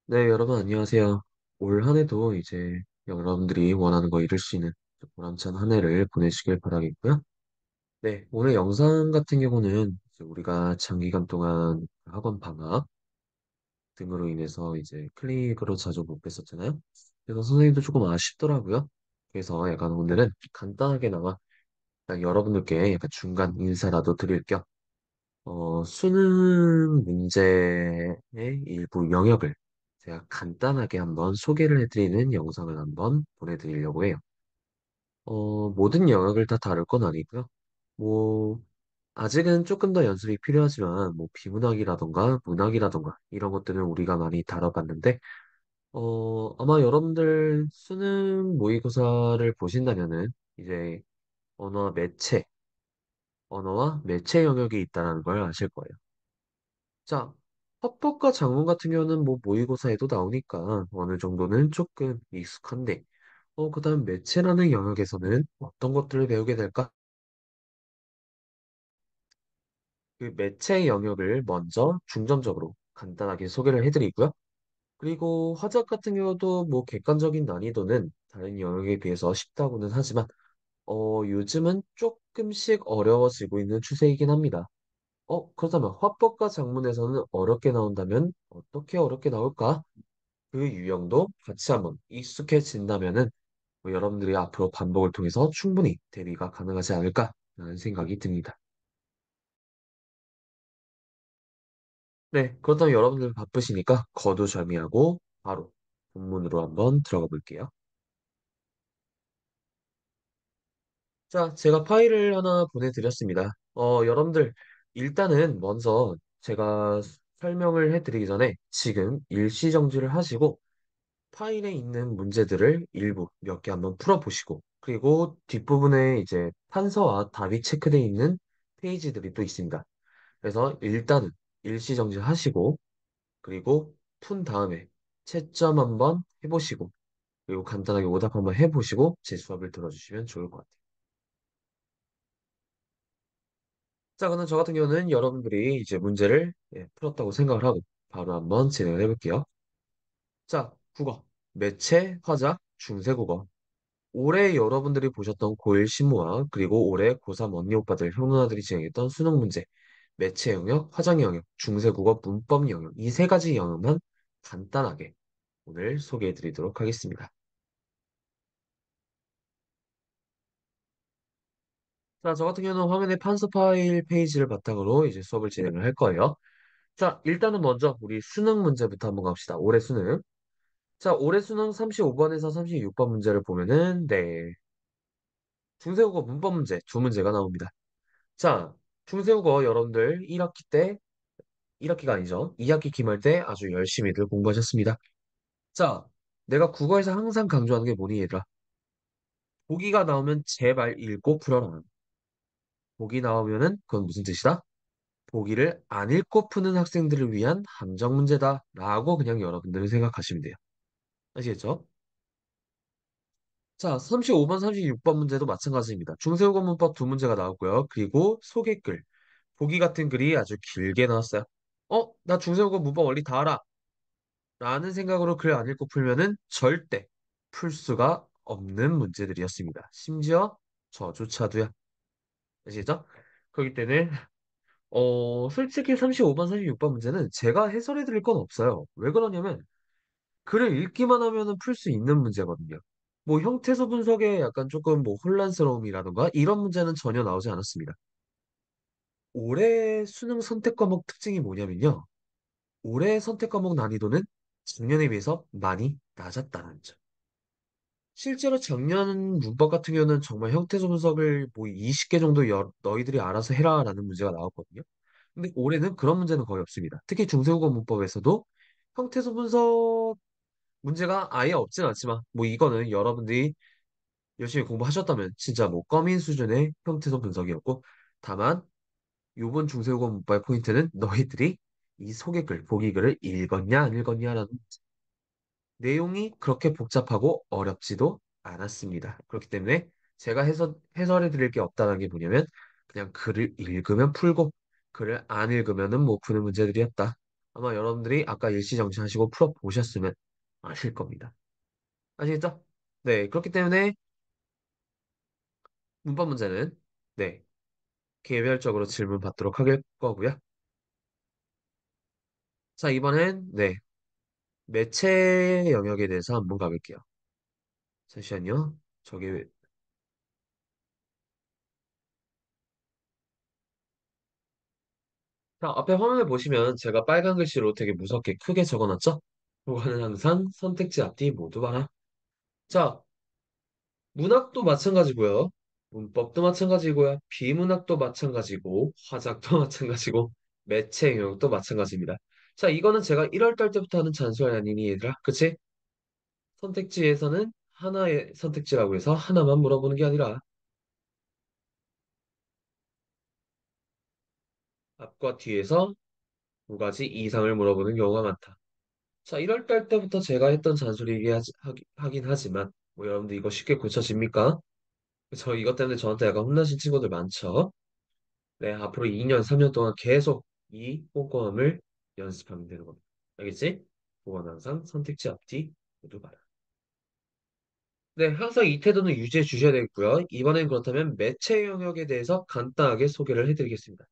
네, 여러분 안녕하세요. 올 한 해도 이제 여러분들이 원하는 거 이룰 수 있는 보람찬 한 해를 보내시길 바라겠고요. 네, 오늘 영상 같은 경우는 이제 우리가 장기간 동안 학원 방학 등으로 인해서 이제 클릭으로 자주 못 뵀었잖아요. 그래서 선생님도 조금 아쉽더라고요. 그래서 약간 오늘은 간단하게나마 그냥 여러분들께 약간 중간 인사라도 드릴 겸 수능 문제의 일부 영역을 제가 간단하게 한번 소개를 해드리는 영상을 한번 보내드리려고 해요. 모든 영역을 다 다룰 건 아니고요. 뭐, 아직은 조금 더 연습이 필요하지만, 뭐, 비문학이라던가 문학이라던가 이런 것들은 우리가 많이 다뤄봤는데, 아마 여러분들 수능 모의고사를 보신다면은, 이제 언어와 매체 영역이 있다는 걸 아실 거예요. 자, 화법과 작문 같은 경우는 뭐 모의고사에도 나오니까 어느 정도는 조금 익숙한데, 그다음 매체라는 영역에서는 어떤 것들을 배우게 될까? 그 매체 영역을 먼저 중점적으로 간단하게 소개를 해드리고요. 그리고 화작 같은 경우도 뭐 객관적인 난이도는 다른 영역에 비해서 쉽다고는 하지만, 요즘은 조금씩 어려워지고 있는 추세이긴 합니다. 그렇다면 화법과 작문에서는 어렵게 나온다면 어떻게 어렵게 나올까? 그 유형도 같이 한번 익숙해진다면은 뭐 여러분들이 앞으로 반복을 통해서 충분히 대비가 가능하지 않을까라는 생각이 듭니다. 네, 그렇다면 여러분들 바쁘시니까 거두절미하고 바로 본문으로 한번 들어가 볼게요. 자, 제가 파일을 하나 보내드렸습니다. 여러분들 일단은 먼저 제가 설명을 해드리기 전에 지금 일시정지를 하시고 파일에 있는 문제들을 일부 몇 개 한번 풀어보시고, 그리고 뒷부분에 이제 판서와 답이 체크되어 있는 페이지들이 또 있습니다. 그래서 일단은 일시정지 하시고, 그리고 푼 다음에 채점 한번 해보시고, 그리고 간단하게 오답 한번 해보시고, 제 수업을 들어주시면 좋을 것 같아요. 자, 그럼 저 같은 경우는 여러분들이 이제 문제를 풀었다고 생각을 하고, 바로 한번 진행을 해볼게요. 자, 국어, 매체, 화작, 중세국어. 올해 여러분들이 보셨던 고1 실무와 그리고 올해 고3 언니 오빠들 형 누나들이 진행했던 수능 문제, 매체 영역, 화장 영역, 중세국어 문법 영역 이 세 가지 영역만 간단하게 오늘 소개해 드리도록 하겠습니다. 자, 저 같은 경우는 화면에 판서 파일 페이지를 바탕으로 이제 수업을 진행을 할 거예요. 자, 일단은 먼저 우리 수능 문제부터 한번 갑시다. 올해 수능. 자, 올해 수능 35번에서 36번 문제를 보면은 네, 중세국어 문법 문제 두 문제가 나옵니다. 자, 중세국어 여러분들 1학기가 아니죠. 2학기 기말 때 아주 열심히들 공부하셨습니다. 자, 내가 국어에서 항상 강조하는 게 뭐니, 얘들아? 보기가 나오면 제발 읽고 풀어라. 보기 나오면은 그건 무슨 뜻이다? 보기를 안 읽고 푸는 학생들을 위한 함정 문제다. 라고 그냥 여러분들은 생각하시면 돼요. 아시겠죠? 자, 35번, 36번 문제도 마찬가지입니다. 중세국어 문법 두 문제가 나왔고요. 그리고 소개글. 보기 같은 글이 아주 길게 나왔어요. 나 중세국어 문법 원리 다 알아. 라는 생각으로 글 안 읽고 풀면은 절대 풀 수가 없는 문제들이었습니다. 심지어 저조차도요. 아시겠죠? 그렇기 때문에 솔직히 35번, 36번 문제는 제가 해설해 드릴 건 없어요. 왜 그러냐면 글을 읽기만 하면은 풀 수 있는 문제거든요. 뭐 형태소 분석에 약간 조금 뭐 혼란스러움이라던가 이런 문제는 전혀 나오지 않았습니다. 올해 수능 선택 과목 특징이 뭐냐면요. 올해 선택 과목 난이도는 작년에 비해서 많이 낮았다는 점. 실제로 작년 문법 같은 경우는 정말 형태소 분석을 뭐 20개 정도 너희들이 알아서 해라라는 문제가 나왔거든요. 근데 올해는 그런 문제는 거의 없습니다. 특히 중세국어 문법에서도 형태소 분석 문제가 아예 없진 않지만 뭐 이거는 여러분들이 열심히 공부하셨다면 진짜 뭐 껌인 수준의 형태소 분석이었고 다만 요번 중세국어 문법의 포인트는 너희들이 이 소개글, 보기글을 읽었냐 안 읽었냐라는 내용이 그렇게 복잡하고 어렵지도 않았습니다. 그렇기 때문에 제가 해설해 드릴 게 없다는 게 뭐냐면 그냥 글을 읽으면 풀고 글을 안 읽으면은 못 푸는 문제들이었다. 아마 여러분들이 아까 일시정지하시고 풀어보셨으면 아실 겁니다. 아시겠죠? 네, 그렇기 때문에 문법 문제는 네, 개별적으로 질문 받도록 할 거고요. 자, 이번엔 네, 매체 영역에 대해서 한번 가볼게요. 잠시만요. 저기 자, 앞에 화면을 보시면 제가 빨간 글씨로 되게 무섭게 크게 적어놨죠? 그거는 항상 선택지 앞뒤 모두 봐라. 자, 문학도 마찬가지고요. 문법도 마찬가지고요. 비문학도 마찬가지고, 화작도 마찬가지고, 매체 영역도 마찬가지입니다. 자, 이거는 제가 1월 달 때부터 하는 잔소리 아니니, 얘들아? 그치? 선택지에서는 하나의 선택지라고 해서 하나만 물어보는 게 아니라, 앞과 뒤에서 두 가지 이상을 물어보는 경우가 많다. 자, 1월 달 때부터 제가 했던 잔소리이긴 하긴 하지만, 뭐 여러분들 이거 쉽게 고쳐집니까? 저 이것 때문에 저한테 약간 혼나신 친구들 많죠? 네, 앞으로 2년, 3년 동안 계속 이 꼼꼼함을 연습하면 되는 겁니다. 알겠지? 그건 항상 선택지 앞뒤 모두 봐라. 네, 항상 이 태도는 유지해 주셔야 되겠고요. 이번엔 그렇다면 매체 영역에 대해서 간단하게 소개를 해드리겠습니다.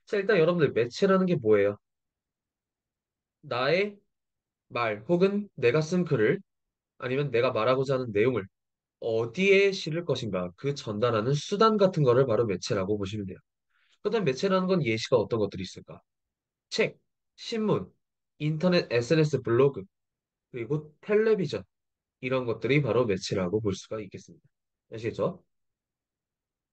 자, 일단 여러분들 매체라는 게 뭐예요? 나의 말 혹은 내가 쓴 글을 아니면 내가 말하고자 하는 내용을 어디에 실을 것인가 그 전달하는 수단 같은 거를 바로 매체라고 보시면 돼요. 그다음 매체라는 건 예시가 어떤 것들이 있을까? 책, 신문, 인터넷, SNS, 블로그, 그리고 텔레비전 이런 것들이 바로 매체라고 볼 수가 있겠습니다. 아시겠죠?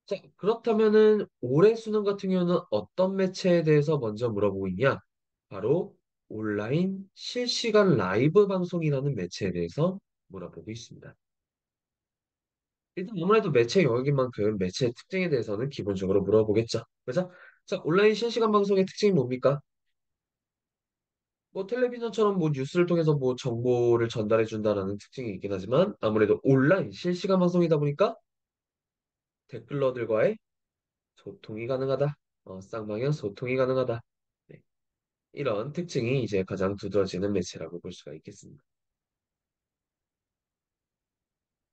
자, 그렇다면은 올해 수능 같은 경우는 어떤 매체에 대해서 먼저 물어보고 있냐? 바로 온라인 실시간 라이브 방송이라는 매체에 대해서 물어보고 있습니다. 일단 아무래도 매체 영역인 만큼 매체의 특징에 대해서는 기본적으로 물어보겠죠. 그래서 자, 온라인 실시간 방송의 특징이 뭡니까? 뭐 텔레비전처럼 뭐 뉴스를 통해서 뭐 정보를 전달해 준다라는 특징이 있긴 하지만 아무래도 온라인 실시간 방송이다 보니까 댓글러들과의 소통이 가능하다. 쌍방향 소통이 가능하다. 네, 이런 특징이 이제 가장 두드러지는 매체라고 볼 수가 있겠습니다.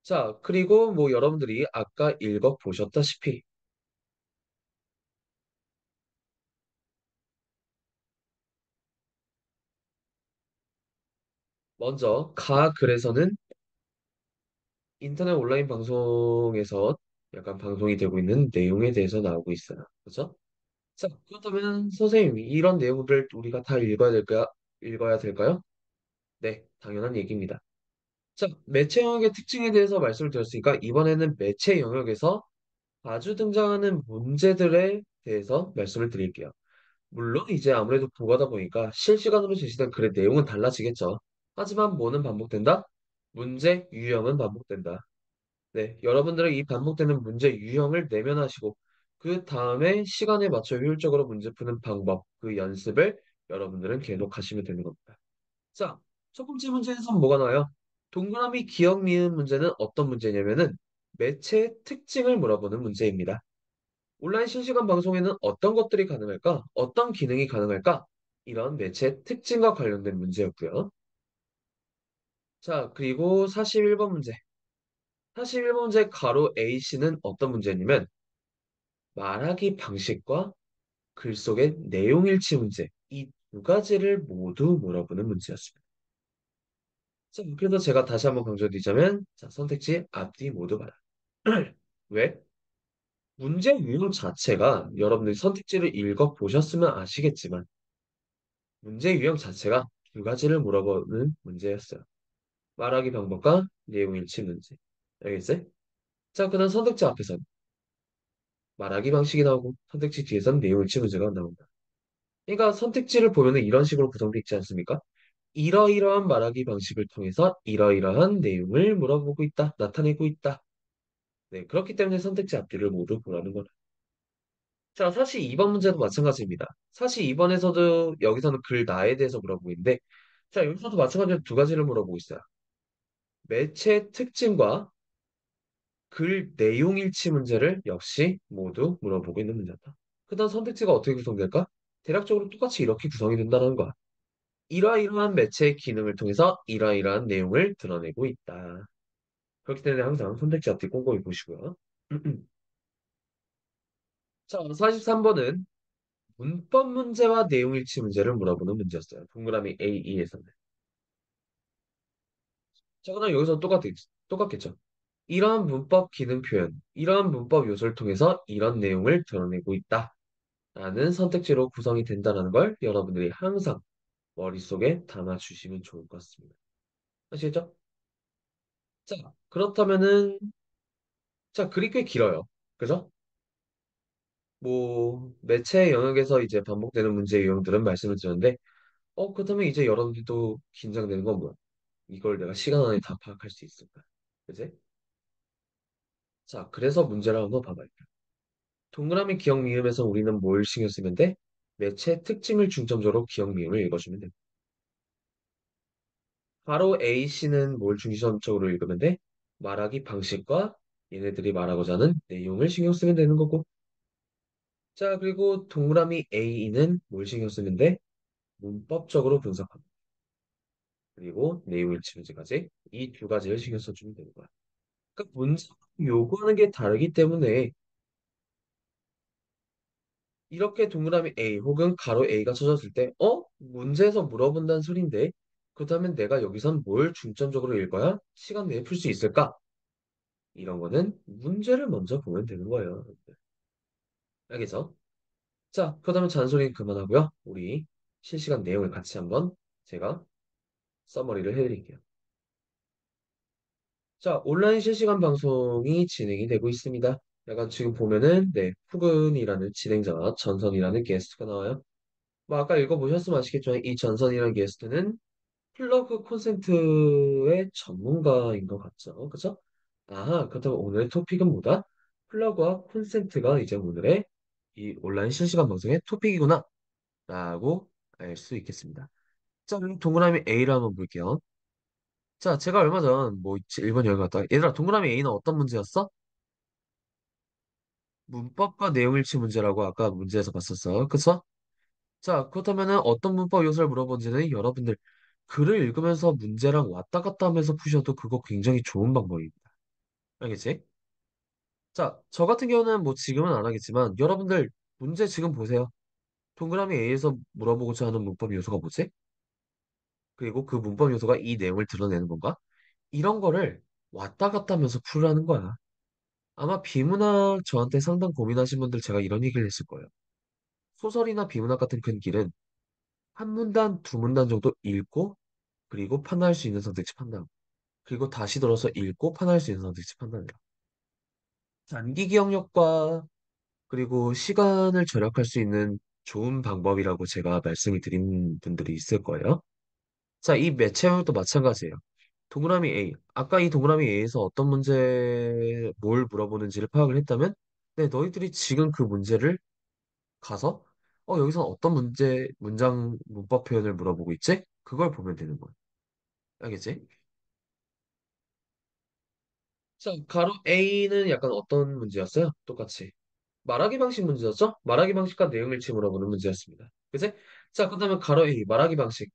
자, 그리고 뭐 여러분들이 아까 읽어 보셨다시피 먼저 가 글에서는 인터넷 온라인 방송에서 약간 방송이 되고 있는 내용에 대해서 나오고 있어요. 그렇죠? 자, 그렇다면 선생님, 이런 내용들을 우리가 다 읽어야 될까요? 네, 당연한 얘기입니다. 자, 매체 영역의 특징에 대해서 말씀을 드렸으니까 이번에는 매체 영역에서 자주 등장하는 문제들에 대해서 말씀을 드릴게요. 물론 이제 아무래도 국어다 보니까 실시간으로 제시된 글의 내용은 달라지겠죠. 하지만 뭐는 반복된다? 문제 유형은 반복된다. 네, 여러분들은 이 반복되는 문제 유형을 내면하시고 그 다음에 시간에 맞춰 효율적으로 문제 푸는 방법, 그 연습을 여러분들은 계속 하시면 되는 겁니다. 자, 첫 번째 문제에서 뭐가 나와요? 동그라미 기억 미음 문제는 어떤 문제냐면은 매체의 특징을 물어보는 문제입니다. 온라인 실시간 방송에는 어떤 것들이 가능할까? 어떤 기능이 가능할까? 이런 매체의 특징과 관련된 문제였고요. 자, 그리고 41번 문제. 41번 문제 가로 A씨는 어떤 문제냐면 말하기 방식과 글 속의 내용 일치 문제. 이 두 가지를 모두 물어보는 문제였습니다. 자, 그래서 제가 다시 한번 강조드리자면 자, 선택지 앞뒤 모두 봐라. 왜? 문제 유형 자체가 여러분들이 선택지를 읽어보셨으면 아시겠지만 문제 유형 자체가 두 가지를 물어보는 문제였어요. 말하기 방법과 내용 일치 문제. 알겠어요? 자, 그다음 선택지 앞에서 말하기 방식이 나오고 선택지 뒤에서는 내용 일치 문제가 나온다. 그러니까 선택지를 보면은 이런 식으로 구성되어 있지 않습니까? 이러이러한 말하기 방식을 통해서 이러이러한 내용을 물어보고 있다, 나타내고 있다. 네, 그렇기 때문에 선택지 앞뒤를 모두 보라는 거다. 자, 사실 2번 문제도 마찬가지입니다. 사실 2번에서도 여기서는 글 나에 대해서 물어보고 있는데, 자, 여기서도 마찬가지로 두 가지를 물어보고 있어요. 매체 특징과 글 내용 일치 문제를 역시 모두 물어보고 있는 문제다. 그다음 선택지가 어떻게 구성될까? 대략적으로 똑같이 이렇게 구성이 된다는 거야. 이러이러한 매체의 기능을 통해서 이러이러한 내용을 드러내고 있다. 그렇기 때문에 항상 선택지 앞뒤 꼼꼼히 보시고요. 자, 43번은 문법 문제와 내용 일치 문제를 물어보는 문제였어요. 동그라미 A, E에서는. 자, 그럼 여기서 똑같겠죠. 이러한 문법 기능 표현, 이러한 문법 요소를 통해서 이런 내용을 드러내고 있다. 라는 선택지로 구성이 된다는 걸 여러분들이 항상 머릿속에 담아주시면 좋을 것 같습니다. 아시겠죠? 자, 그렇다면은, 자, 글이 꽤 길어요. 그죠? 뭐, 매체 영역에서 이제 반복되는 문제 유형들은 말씀을 드렸는데, 그렇다면 이제 여러분들도 긴장되는 건 뭐야? 이걸 내가 시간 안에 다 파악할 수 있을까? 그지? 자, 그래서 문제를 한번 봐봐요. 동그라미 기억 미음에서 우리는 뭘 신경 쓰면 돼? 매체 특징을 중점적으로 기억 미음을 읽어주면 돼. 바로 A씨는 뭘 중점적으로 읽으면 돼? 말하기 방식과 얘네들이 말하고자 하는 내용을 신경 쓰면 되는 거고. 자, 그리고 동그라미 A는 뭘 신경 쓰면 돼? 문법적으로 분석합니다. 그리고 내용 일치 문제까지 이 두 가지를 신경 써주면 되는 거야. 그러니까 문제 요구하는 게 다르기 때문에 이렇게 동그라미 A 혹은 가로 A가 쳐졌을 때, 문제에서 물어본다는 소린데, 그렇다면 내가 여기선 뭘 중점적으로 읽어야 시간 내에 풀 수 있을까? 이런 거는 문제를 먼저 보면 되는 거예요. 알겠죠? 자, 그렇다면 잔소리는 그만하고요. 우리 실시간 내용을 같이 한번 제가 서머리를 해드릴게요. 자, 온라인 실시간 방송이 진행이 되고 있습니다. 약간 지금 보면은, 네, 푸근이라는 진행자와 전선이라는 게스트가 나와요. 뭐 아까 읽어보셨으면 아시겠지만 이 전선이라는 게스트는 플러그 콘센트의 전문가인 것 같죠? 그죠? 아, 그렇다면 오늘의 토픽은 뭐다? 플러그와 콘센트가 이제 오늘의 이 온라인 실시간 방송의 토픽이구나 라고 알 수 있겠습니다. 자, 그럼 동그라미 A를 한번 볼게요. 자, 제가 얼마 전 뭐 일본 여행 갔다 얘들아 동그라미 A는 어떤 문제였어? 문법과 내용일치 문제라고 아까 문제에서 봤었어. 그쵸? 자, 그렇다면은 어떤 문법 요소를 물어본지는 여러분들 글을 읽으면서 문제랑 왔다 갔다 하면서 푸셔도 그거 굉장히 좋은 방법입니다. 알겠지? 자, 저 같은 경우는 뭐 지금은 안 하겠지만 여러분들 문제 지금 보세요. 동그라미 A에서 물어보고자 하는 문법 요소가 뭐지? 그리고 그 문법 요소가 이 내용을 드러내는 건가? 이런 거를 왔다 갔다 하면서 풀라는 거야. 아마 비문학 저한테 상당 고민하신 분들 제가 이런 얘기를 했을 거예요. 소설이나 비문학 같은 큰 길은 한 문단, 두 문단 정도 읽고 그리고 판단할 수 있는 선택지 판단. 그리고 다시 돌아서 읽고 판단할 수 있는 선택지 판단이라. 단기 기억력과 그리고 시간을 절약할 수 있는 좋은 방법이라고 제가 말씀을 드린 분들이 있을 거예요. 자, 이 매체형도 마찬가지예요. 동그라미 A. 아까 이 동그라미 A에서 어떤 문제, 뭘 물어보는지를 파악을 했다면, 네, 너희들이 지금 그 문제를 가서, 여기서 어떤 문제, 문장, 문법 표현을 물어보고 있지? 그걸 보면 되는 거예요. 알겠지? 자, 가로 A는 약간 어떤 문제였어요? 똑같이. 말하기 방식 문제였죠? 말하기 방식과 내용 일치 물어보는 문제였습니다. 그치? 자, 그렇다면 가로 A, 말하기 방식.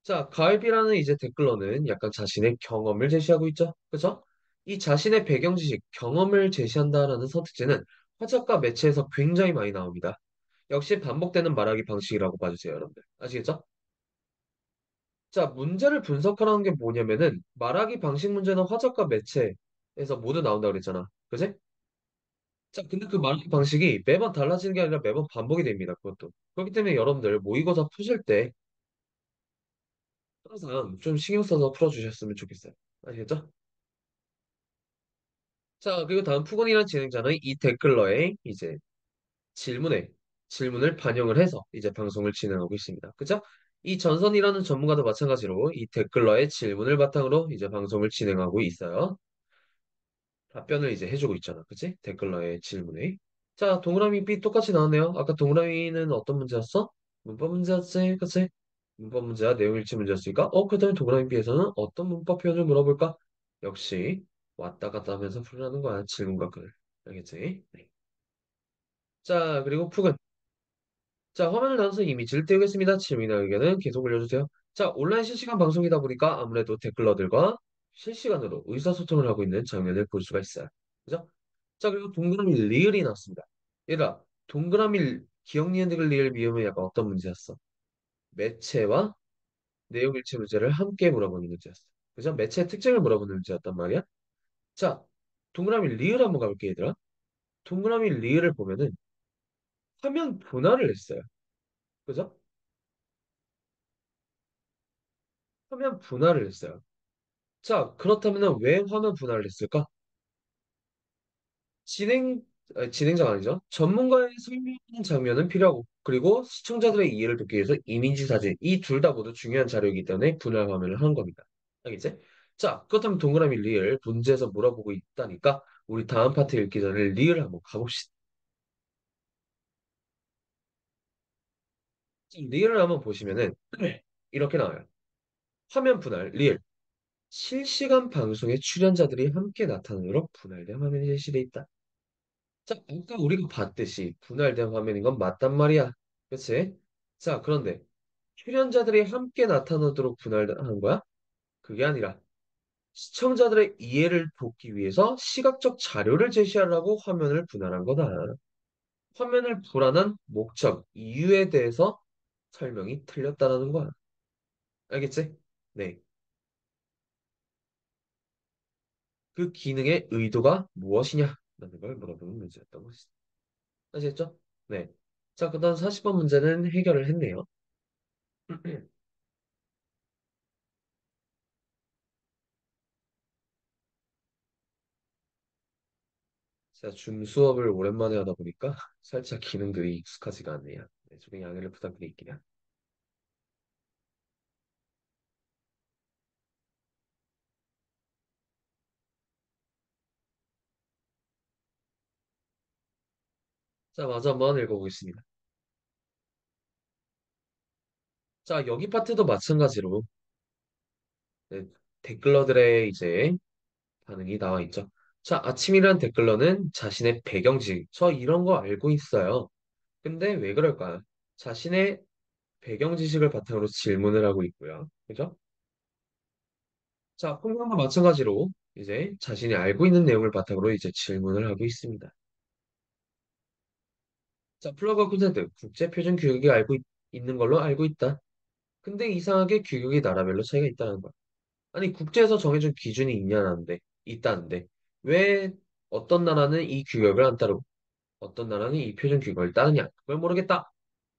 자, 가을비라는 이제 댓글러는 약간 자신의 경험을 제시하고 있죠? 그쵸? 이 자신의 배경 지식, 경험을 제시한다라는 선택지는 화작과 매체에서 굉장히 많이 나옵니다. 역시 반복되는 말하기 방식이라고 봐주세요, 여러분들. 아시겠죠? 자, 문제를 분석하라는 게 뭐냐면은 말하기 방식 문제는 화작과 매체에서 모두 나온다고 그랬잖아. 그치? 자, 근데 그 말하기 방식이 매번 달라지는 게 아니라 매번 반복이 됩니다. 그것도. 그렇기 때문에 여러분들 모의고사 푸실 때 항상 좀 신경 써서 풀어주셨으면 좋겠어요. 아시겠죠? 자, 그리고 다음 푸근이라는 진행자는 이 댓글러의 이제 질문에 질문을 반영을 해서 이제 방송을 진행하고 있습니다. 그죠? 이 전선이라는 전문가도 마찬가지로 이 댓글러의 질문을 바탕으로 이제 방송을 진행하고 있어요. 답변을 이제 해주고 있잖아. 그치? 댓글러의 질문에. 자, 동그라미 B 똑같이 나왔네요. 아까 동그라미는 어떤 문제였어? 문법 문제였지. 그치? 문법 문제와 내용 일치 문제였으니까. 그다음에 동그라미 B에서는 어떤 문법 표현을 물어볼까? 역시 왔다 갔다 하면서 풀으라는 거야. 질문과 글. 알겠지? 네. 자, 그리고 푸근. 자, 화면을 닫아서 이미지를 띄우겠습니다. 질문이나 의견은 계속 올려주세요. 자, 온라인 실시간 방송이다 보니까 아무래도 댓글러들과 실시간으로 의사소통을 하고 있는 장면을 볼 수가 있어요. 그죠? 자, 그리고 동그라미 리을이 나왔습니다. 얘들아, 동그라미 기억 니은 댓글 리을 미음은 약간 어떤 문제였어? 매체와 내용 일치 문제를 함께 물어보는 문제였어. 그죠? 매체의 특징을 물어보는 문제였단 말이야. 자, 동그라미 리을 한번 가볼게, 얘들아. 동그라미 리을을 보면은 화면 분할을 했어요. 그죠? 화면 분할을 했어요. 자, 그렇다면 왜 화면 분할을 했을까? 진행, 진행자가 아니죠. 전문가의 설명하는 장면은 필요하고, 그리고 시청자들의 이해를 돕기 위해서 이미지 사진, 이 둘 다 모두 중요한 자료이기 때문에 분할 화면을 한 겁니다. 알겠지? 자, 그렇다면 동그라미 리을 문제에서 물어보고 있다니까, 우리 다음 파트 읽기 전에 리을 한번 가봅시다. 리을을 한번 보시면은, 이렇게 나와요. 화면 분할, 리을. 실시간 방송의 출연자들이 함께 나타나도록 분할된 화면이 제시돼 있다. 자, 아까 우리가 봤듯이 분할된 화면인 건 맞단 말이야. 그치? 자, 그런데 출연자들이 함께 나타나도록 분할하는 거야? 그게 아니라 시청자들의 이해를 돕기 위해서 시각적 자료를 제시하려고 화면을 분할한 거다. 화면을 분할한 목적, 이유에 대해서 설명이 틀렸다라는 거야. 알겠지? 네. 그 기능의 의도가 무엇이냐? 라는 걸 물어보는 문제였던 것이죠. 아시겠죠? 네. 자, 그다음 40번 문제는 해결을 했네요. 제가 줌 수업을 오랜만에 하다 보니까 살짝 기능들이 익숙하지가 않네요. 네, 조금 양해를 부탁드릴게요. 자, 마저 한번 읽어보겠습니다. 자, 여기 파트도 마찬가지로 네, 댓글러들의 이제 반응이 나와 있죠. 자, 아침이란 댓글러는 자신의 배경지, 저 이런 거 알고 있어요. 근데 왜 그럴까요? 자신의 배경 지식을 바탕으로 질문을 하고 있고요. 그죠? 자, 콩과 마찬가지로 이제 자신이 알고 있는 내용을 바탕으로 이제 질문을 하고 있습니다. 자, 플러그와 콘센트, 국제표준 규격이 있는 걸로 알고 있다. 근데 이상하게 규격이 나라별로 차이가 있다는 거야. 아니, 국제에서 정해준 기준이 있다는데, 왜 어떤 나라는 이 규격을 안 따르고, 어떤 나라는 이 표준 규격을 따르냐? 그걸 모르겠다.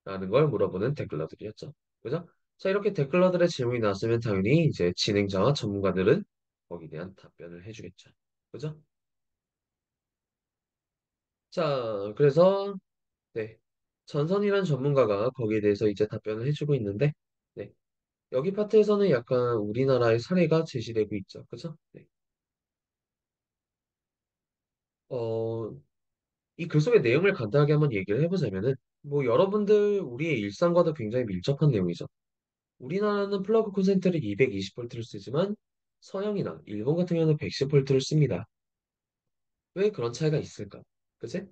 라는 걸 물어보는 댓글러들이었죠. 그죠? 자, 이렇게 댓글러들의 질문이 나왔으면 당연히 이제 진행자와 전문가들은 거기에 대한 답변을 해주겠죠. 그죠? 자, 그래서, 네. 전선이란 전문가가 거기에 대해서 이제 답변을 해주고 있는데, 네. 여기 파트에서는 약간 우리나라의 사례가 제시되고 있죠. 그죠? 네. 어, 이 글 속의 내용을 간단하게 한번 얘기를 해보자면은, 뭐 여러분들 우리의 일상과도 굉장히 밀접한 내용이죠. 우리나라는 플러그 콘센트를 220V를 쓰지만 서양이나 일본 같은 경우는 110V를 씁니다. 왜 그런 차이가 있을까? 그치?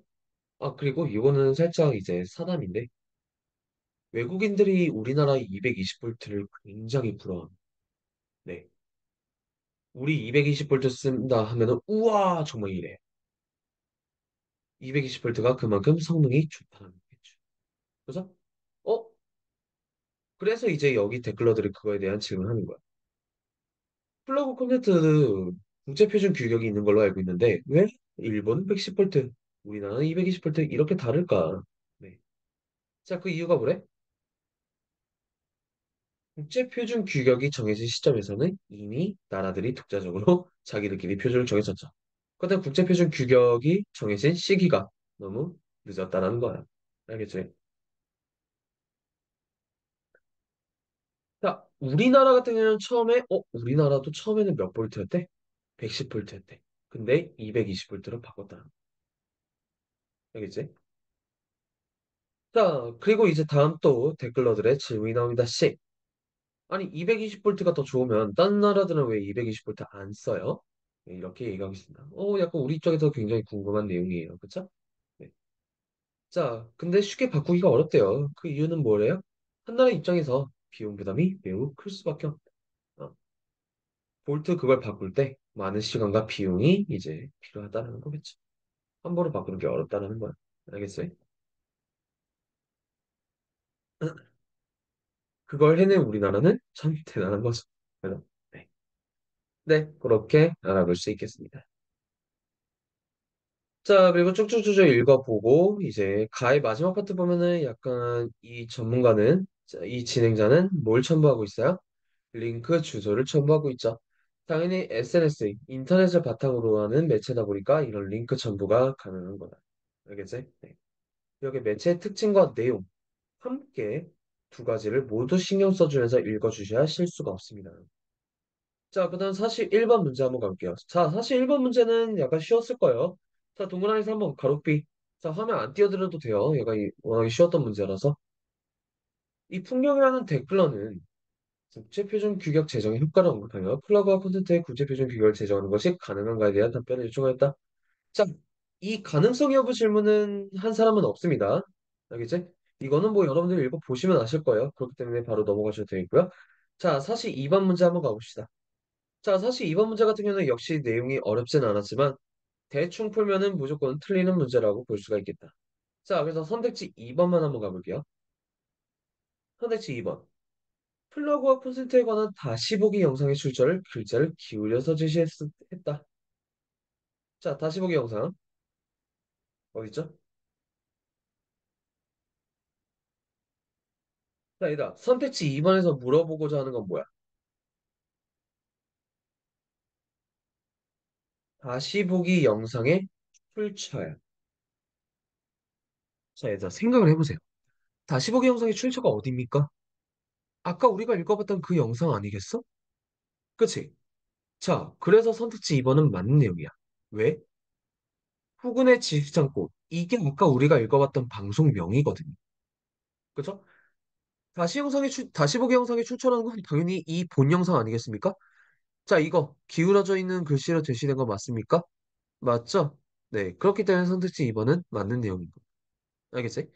아, 그리고 이거는 살짝 이제 사담인데, 외국인들이 우리나라의 220V를 굉장히 부러워합니다. 네. 우리 220V 쓴다 하면은 우와 정말 이래. 220V가 그만큼 성능이 좋다는 거겠죠. 그래서 어? 그래서 이제 여기 댓글러들이 그거에 대한 질문을 하는 거야. 플러그 콘센트 국제 표준 규격이 있는 걸로 알고 있는데 왜 일본 110V, 우리나라는 220V 이렇게 다를까? 네. 자, 그 이유가 뭐래? 국제 표준 규격이 정해진 시점에서는 이미 나라들이 독자적으로 자기들끼리 표준을 정해졌죠. 그런데 국제 표준 규격이 정해진 시기가 너무 늦었다라는 거야. 알겠지? 자, 우리나라 같은 경우는 우리나라도 처음에는 몇 볼트였대? 110볼트였대. 근데 220볼트로 바꿨다. 알겠지? 자, 그리고 이제 다음 또 댓글러들의 질문이 나옵니다. 씨. 아니, 220볼트가 더 좋으면 다른 나라들은 왜 220볼트 안 써요? 네, 이렇게 얘기하고 있습니다. 약간 우리 쪽에서 굉장히 궁금한 내용이에요. 그쵸? 네. 자, 근데 쉽게 바꾸기가 어렵대요. 그 이유는 뭐래요? 한 나라 입장에서 비용 부담이 매우 클 수밖에 없다. 어, 볼트 그걸 바꿀 때 많은 시간과 비용이 이제 필요하다는 거겠죠. 함부로 바꾸는 게 어렵다는 거야. 알겠어요? 그걸 해낸 우리나라는 참 대단한 거죠. 그래서, 네. 네, 그렇게 알아볼 수 있겠습니다. 자, 그리고 쭉쭉쭉쭉 읽어보고, 이제 가의 마지막 파트 보면은 약간 이 전문가는, 자, 이 진행자는 뭘 첨부하고 있어요? 링크 주소를 첨부하고 있죠. 당연히 SNS, 인터넷을 바탕으로 하는 매체다 보니까 이런 링크 첨부가 가능한 거다. 알겠지? 네. 여기 매체의 특징과 내용, 함께 두 가지를 모두 신경 써주면서 읽어주셔야 실수가 없습니다. 자, 그다음 사실 1번 문제 한번 가볼게요. 자, 사실 1번 문제는 약간 쉬웠을 거예요. 자, 동그라미에서 한번 가로삐. 자, 화면 안 띄워드려도 돼요. 얘가 워낙에 쉬웠던 문제라서. 이 풍경이라는 댓글러는 국제표준 규격 제정의 효과를 언급하며 플러그와 콘텐츠의 국제표준 규격을 제정하는 것이 가능한가에 대한 답변을 요청하였다. 자, 이 가능성 여부 질문은 한 사람은 없습니다. 알겠지? 이거는 뭐 여러분들이 읽어 보시면 아실 거예요. 그렇기 때문에 바로 넘어가셔도 되겠고요. 자, 사실 2번 문제 한번 가봅시다. 자, 사실 이번 문제 같은 경우는 역시 내용이 어렵진 않았지만 대충 풀면은 무조건 틀리는 문제라고 볼 수가 있겠다. 자, 그래서 선택지 2번만 한번 가볼게요. 선택지 2번. 플러그와 콘센트에 관한 다시 보기 영상의 출처를 글자를 기울여서 제시했다. 자, 다시 보기 영상 어딨죠? 자, 얘들아, 선택지 2번에서 물어보고자 하는 건 뭐야? 다시 보기 영상의 출처야. 자, 얘들아, 생각을 해보세요. 다시 보기 영상의 출처가 어디입니까? 아까 우리가 읽어봤던 그 영상 아니겠어? 그치? 자, 그래서 선택지 2번은 맞는 내용이야. 왜? 후근의 지시창고. 이게 아까 우리가 읽어봤던 방송명이거든요. 그죠? 다시 보기 영상의 출처라는 건 당연히 이 본 영상 아니겠습니까? 자, 이거 기울어져 있는 글씨로 제시된 거 맞습니까? 맞죠? 네, 그렇기 때문에 선택지 2번은 맞는 내용인 거. 알겠지?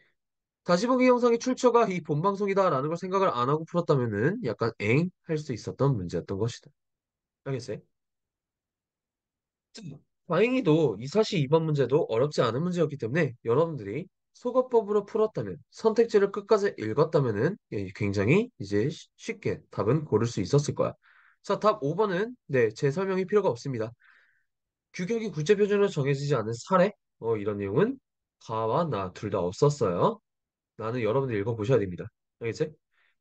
다시 보기 영상의 출처가 이 본 방송이다라는 걸 생각을 안 하고 풀었다면은 약간 엥? 할 수 있었던 문제였던 것이다. 알겠어요? 다행히도 이 사실 이번 문제도 어렵지 않은 문제였기 때문에 여러분들이 속어법으로 풀었다면 선택지를 끝까지 읽었다면은 예, 굉장히 이제 쉽게 답은 고를 수 있었을 거야. 자, 답 5번은 네, 제 설명이 필요가 없습니다. 규격이 국제표준으로 정해지지 않은 사례 이런 내용은 가와 나 둘 다 없었어요. 나는 여러분들 읽어보셔야 됩니다. 알겠지?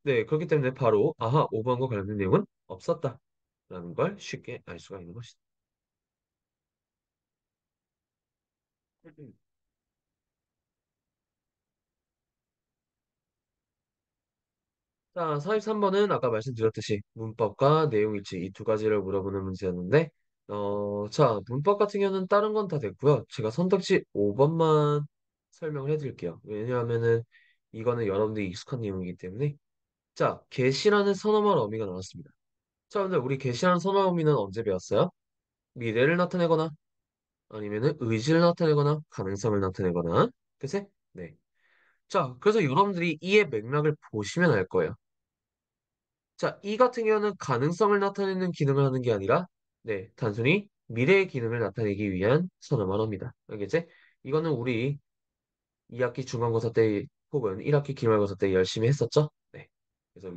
네, 그렇기 때문에 바로 아하 5번과 관련된 내용은 없었다라는 걸 쉽게 알 수가 있는 것이다. 자, 43번은 아까 말씀드렸듯이 문법과 내용 일치 이 두 가지를 물어보는 문제였는데, 자, 문법 같은 경우는 다른 건 다 됐고요. 제가 선택지 5번만 설명을 해드릴게요. 왜냐하면은 이거는 여러분들이 익숙한 내용이기 때문에. 자, get이라는 선어말 어미가 나왔습니다. 자, 근데 우리 get이라는 선어말 어미는 언제 배웠어요? 미래를 나타내거나 아니면은 의지를 나타내거나 가능성을 나타내거나. 그치? 네. 자, 그래서 여러분들이 이의 맥락을 보시면 알 거예요. 자, 이 같은 경우는 가능성을 나타내는 기능을 하는 게 아니라, 네, 단순히 미래의 기능을 나타내기 위한 선언만 합니다. 알겠지? 이거는 우리 2학기 중간고사 때 혹은 1학기 기말고사 때 열심히 했었죠? 네. 그래서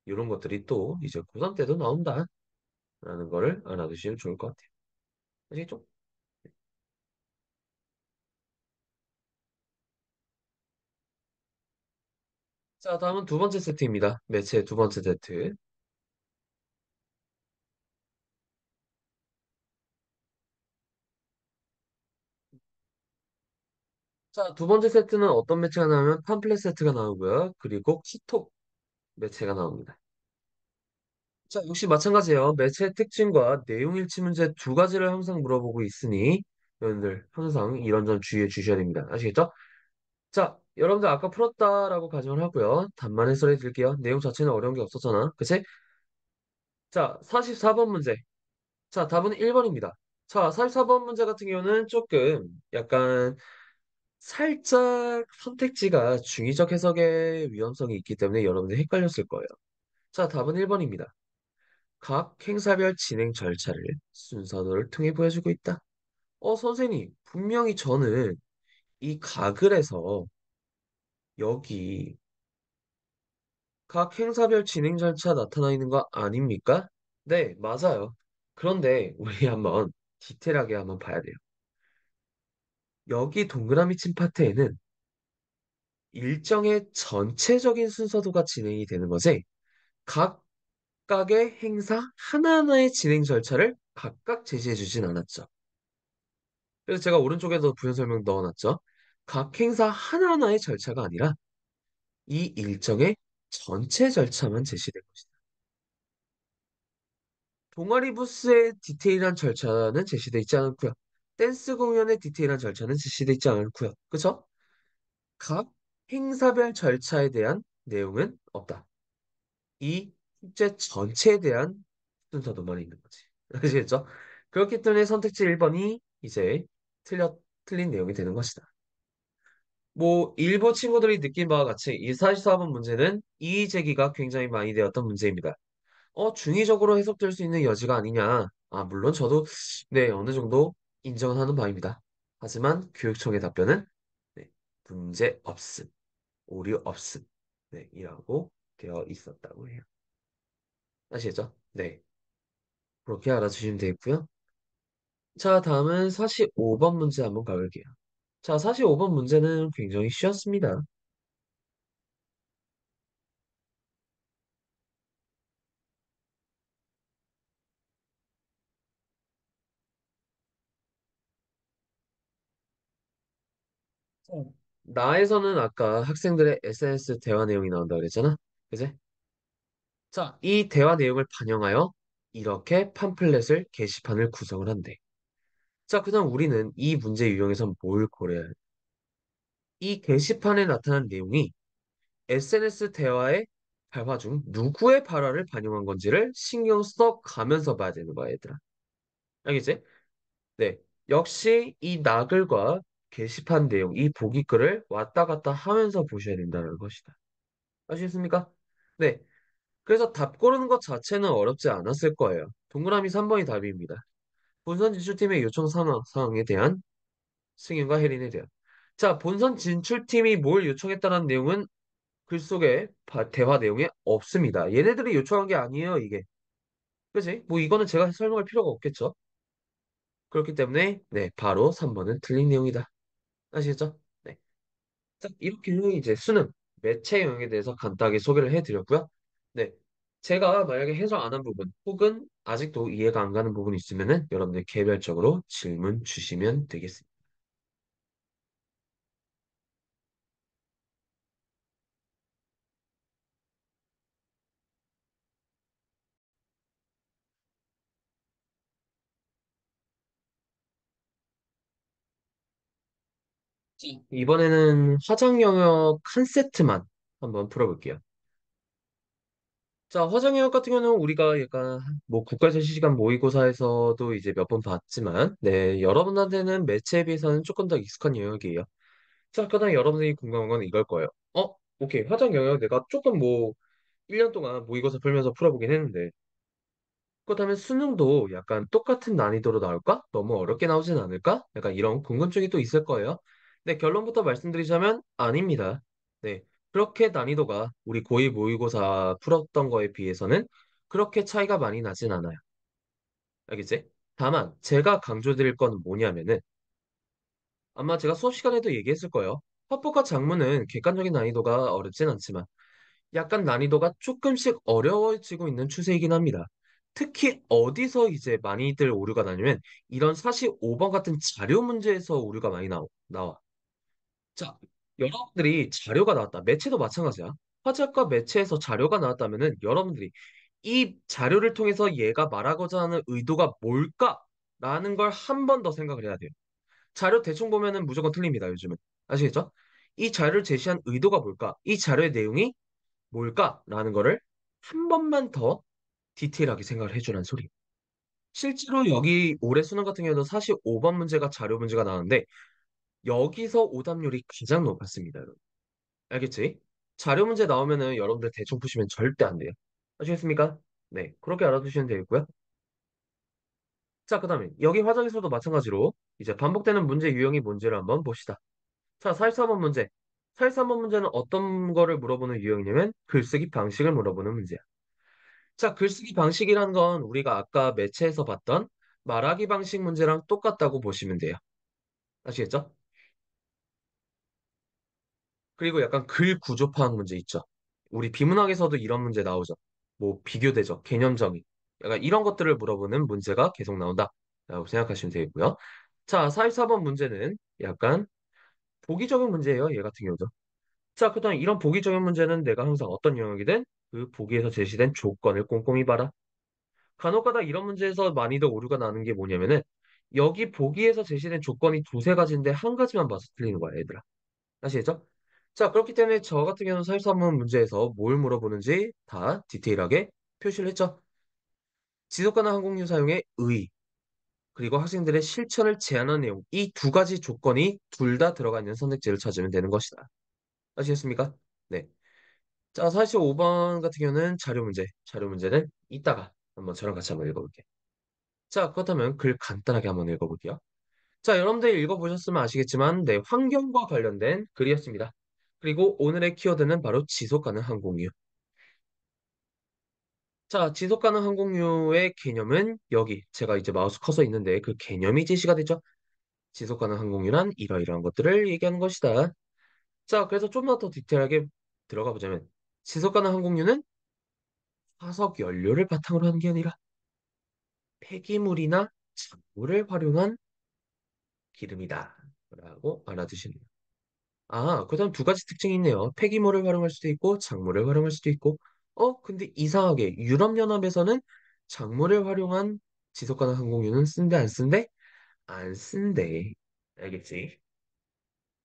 이런 것들이 또 이제 고3 때도 나온다라는 거를 알아두시면 좋을 것 같아요. 아시겠죠? 자, 다음은 두 번째 세트입니다. 매체 두 번째 세트. 자, 두 번째 세트는 어떤 매체가 나오면 팜플렛 세트가 나오고요. 그리고 키톡 매체가 나옵니다. 자, 역시 마찬가지예요. 매체의 특징과 내용 일치 문제 두 가지를 항상 물어보고 있으니 여러분들 항상 이런 점 주의해 주셔야 됩니다. 아시겠죠? 자, 여러분들 아까 풀었다라고 가정을 하고요. 답만 해설해 드릴게요. 내용 자체는 어려운 게 없었잖아. 그치? 자, 44번 문제. 자, 답은 1번입니다. 자, 44번 문제 같은 경우는 조금 약간 살짝 선택지가 중의적 해석의 위험성이 있기 때문에 여러분들이 헷갈렸을 거예요. 자, 답은 1번입니다. 각 행사별 진행 절차를 순서를 통해 보여주고 있다. 선생님, 분명히 저는 이 각을 해서 여기 각 행사별 진행 절차 나타나 있는 거 아닙니까? 네, 맞아요. 그런데 우리 한번 디테일하게 한번 봐야 돼요. 여기 동그라미 친 파트에는 일정의 전체적인 순서도가 진행이 되는 거지. 각각의 행사 하나하나의 진행 절차를 각각 제시해 주진 않았죠. 그래서 제가 오른쪽에도 부연 설명 넣어놨죠. 각 행사 하나하나의 절차가 아니라 이 일정의 전체 절차만 제시된 것이다. 동아리 부스의 디테일한 절차는 제시되어 있지 않고요. 댄스 공연의 디테일한 절차는 제시되어 있지 않고요. 그쵸? 각 행사별 절차에 대한 내용은 없다. 이 숙제 전체에 대한 순서도만 있는 거지. 아시겠죠? 그렇기 때문에 선택지 1번이 이제 틀린 내용이 되는 것이다. 뭐 일부 친구들이 느낀 바와 같이 이 44번 문제는 이의 제기가 굉장히 많이 되었던 문제입니다. 중의적으로 해석될 수 있는 여지가 아니냐. 물론 저도 네, 어느 정도 인정은 하는 바입니다. 하지만 교육청의 답변은 네, 문제 없음, 오류 없음, 네, 이라고 되어 있었다고 해요. 아시겠죠? 네, 그렇게 알아주시면 되겠고요. 자, 다음은 45번 문제 한번 가볼게요. 자, 45번 문제는 굉장히 쉬웠습니다. 자, 나에서는 아까 학생들의 SNS 대화 내용이 나온다 그랬잖아. 그지? 자, 이 대화 내용을 반영하여 이렇게 팜플렛을 게시판을 구성을 한대. 자, 그다음 우리는 이 문제 유형에서 뭘 고려해야 해? 이 게시판에 나타난 내용이 SNS 대화의 발화 중 누구의 발화를 반영한 건지를 신경 써 가면서 봐야 되는 거야, 얘들아. 알겠지? 네. 역시 이 나글과 게시판 내용, 이 보기글을 왔다 갔다 하면서 보셔야 된다는 것이다. 아시겠습니까? 네. 그래서 답 고르는 것 자체는 어렵지 않았을 거예요. 동그라미 3번이 답입니다. 본선 진출팀의 요청 사항에 대한 승인과 혜린에 대한. 자, 본선 진출팀이 뭘 요청했다는 내용은 글 속에 대화 내용에 없습니다. 얘네들이 요청한 게 아니에요, 이게. 그지? 뭐 이거는 제가 설명할 필요가 없겠죠. 그렇기 때문에 네, 바로 3번은 틀린 내용이다. 아시겠죠? 네. 자, 이렇게 이제 수능, 매체 영역에 대해서 간단하게 소개를 해드렸고요. 네. 제가 만약에 해설 안 한 부분, 혹은 아직도 이해가 안 가는 부분이 있으면은 여러분들 개별적으로 질문 주시면 되겠습니다. 이번에는 화정 영역 한 세트만 한번 풀어볼게요. 자, 화정 영역 같은 경우는 우리가 약간 뭐 국가에서 실시간 모의고사에서도 이제 몇 번 봤지만, 네, 여러분한테는 매체에 비해서는 조금 더 익숙한 영역이에요. 자, 그다음 여러분들이 궁금한 건 이걸 거예요. 오케이. 화정 영역 내가 조금 뭐 1년 동안 모의고사 풀면서 풀어보긴 했는데, 그렇다면 수능도 약간 똑같은 난이도로 나올까? 너무 어렵게 나오진 않을까? 약간 이런 궁금증이 또 있을 거예요. 네, 결론부터 말씀드리자면 아닙니다. 네, 그렇게 난이도가 우리 고2 모의고사 풀었던 거에 비해서는 그렇게 차이가 많이 나진 않아요. 알겠지? 다만 제가 강조드릴 건 뭐냐면은 아마 제가 수업 시간에도 얘기했을 거예요. 화법과 작문은 객관적인 난이도가 어렵진 않지만 약간 난이도가 조금씩 어려워지고 있는 추세이긴 합니다. 특히 어디서 이제 많이들 오류가 나냐면 이런 45번 같은 자료 문제에서 오류가 많이 나와. 자, 여러분들이 자료가 나왔다. 매체도 마찬가지야. 화작과 매체에서 자료가 나왔다면은 여러분들이 이 자료를 통해서 얘가 말하고자 하는 의도가 뭘까라는 걸 한 번 더 생각을 해야 돼요. 자료 대충 보면은 무조건 틀립니다, 요즘은. 아시겠죠? 이 자료를 제시한 의도가 뭘까? 이 자료의 내용이 뭘까라는 거를 한 번만 더 디테일하게 생각을 해주라는 소리. 실제로 여기 올해 수능 같은 경우는 45번 문제가 자료 문제가 나왔는데 여기서 오답률이 가장 높았습니다, 여러분. 알겠지? 자료 문제 나오면은 여러분들 대충 푸시면 절대 안 돼요. 아시겠습니까? 네, 그렇게 알아두시면 되겠고요. 자, 그 다음에 여기 화정에서도 마찬가지로 이제 반복되는 문제 유형이 뭔지를 한번 봅시다. 자, 44번 문제. 43번 문제는 어떤 거를 물어보는 유형이냐면 글쓰기 방식을 물어보는 문제야. 자, 글쓰기 방식이란 건 우리가 아까 매체에서 봤던 말하기 방식 문제랑 똑같다고 보시면 돼요. 아시겠죠? 그리고 약간 글 구조 파악 문제 있죠. 우리 비문학에서도 이런 문제 나오죠. 뭐 비교 대적, 개념 정의. 약간 이런 것들을 물어보는 문제가 계속 나온다. 라고 생각하시면 되겠고요. 자, 44번 문제는 약간 보기 적용 문제예요. 얘 같은 경우도. 자, 그다음 이런 보기 적용 문제는 내가 항상 어떤 영역이든 그 보기에서 제시된 조건을 꼼꼼히 봐라. 간혹가다 이런 문제에서 많이들 오류가 나는 게 뭐냐면은 여기 보기에서 제시된 조건이 두세 가지인데 한 가지만 봐서 틀리는 거야, 얘들아. 아시겠죠? 자, 그렇기 때문에 저 같은 경우는 43번 문제에서 뭘 물어보는지 다 디테일하게 표시를 했죠. 지속가능 항공유 사용의 의, 그리고 학생들의 실천을 제한하는 내용, 이 두 가지 조건이 둘 다 들어가 있는 선택지를 찾으면 되는 것이다. 아시겠습니까? 네. 자, 45번 같은 경우는 자료 문제. 자료 문제는 이따가 한번 저랑 같이 한번 읽어볼게요. 자, 그렇다면 글 간단하게 한번 읽어볼게요. 자, 여러분들 읽어보셨으면 아시겠지만, 네, 환경과 관련된 글이었습니다. 그리고 오늘의 키워드는 바로 지속가능 항공유. 자, 지속가능 항공유의 개념은 여기 제가 이제 마우스 커서 있는데 그 개념이 제시가 되죠. 지속가능 항공유란 이러이러한 것들을 얘기하는 것이다. 자, 그래서 좀 더 디테일하게 들어가 보자면 지속가능 항공유는 화석 연료를 바탕으로 하는 게 아니라 폐기물이나 작물을 활용한 기름이다. 라고 알아두시면 돼요. 아, 그다음 두 가지 특징이 있네요. 폐기물을 활용할 수도 있고 작물을 활용할 수도 있고. 근데 이상하게 유럽연합에서는 작물을 활용한 지속가능 항공유는 쓴대 안 쓴대? 안 쓴대. 알겠지?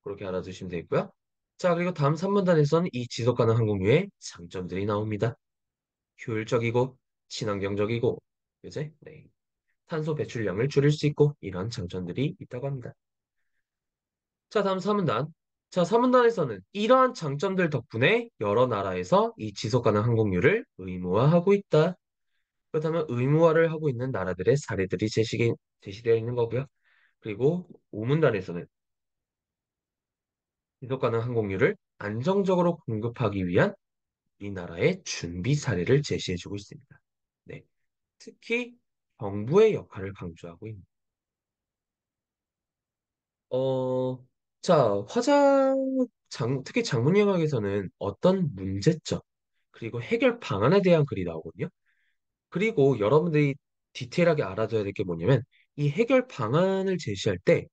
그렇게 알아두시면 되고요. 자, 그리고 다음 3분단에서는 이 지속가능 항공유의 장점들이 나옵니다. 효율적이고 친환경적이고, 그지? 네. 탄소 배출량을 줄일 수 있고 이런 장점들이 있다고 합니다. 자, 다음 3문단. 자, 3문단에서는 이러한 장점들 덕분에 여러 나라에서 이 지속가능 항공유를 의무화하고 있다. 그렇다면 의무화를 하고 있는 나라들의 사례들이 제시되어 있는 거고요. 그리고 5문단에서는 지속가능 항공유를 안정적으로 공급하기 위한 우리나라의 준비 사례를 제시해주고 있습니다. 네, 특히 정부의 역할을 강조하고 있습니다. 어, 자, 특히 장문영학에서는 어떤 문제점, 그리고 해결 방안에 대한 글이 나오거든요. 그리고 여러분들이 디테일하게 알아둬야 될 게 뭐냐면, 이 해결 방안을 제시할 때,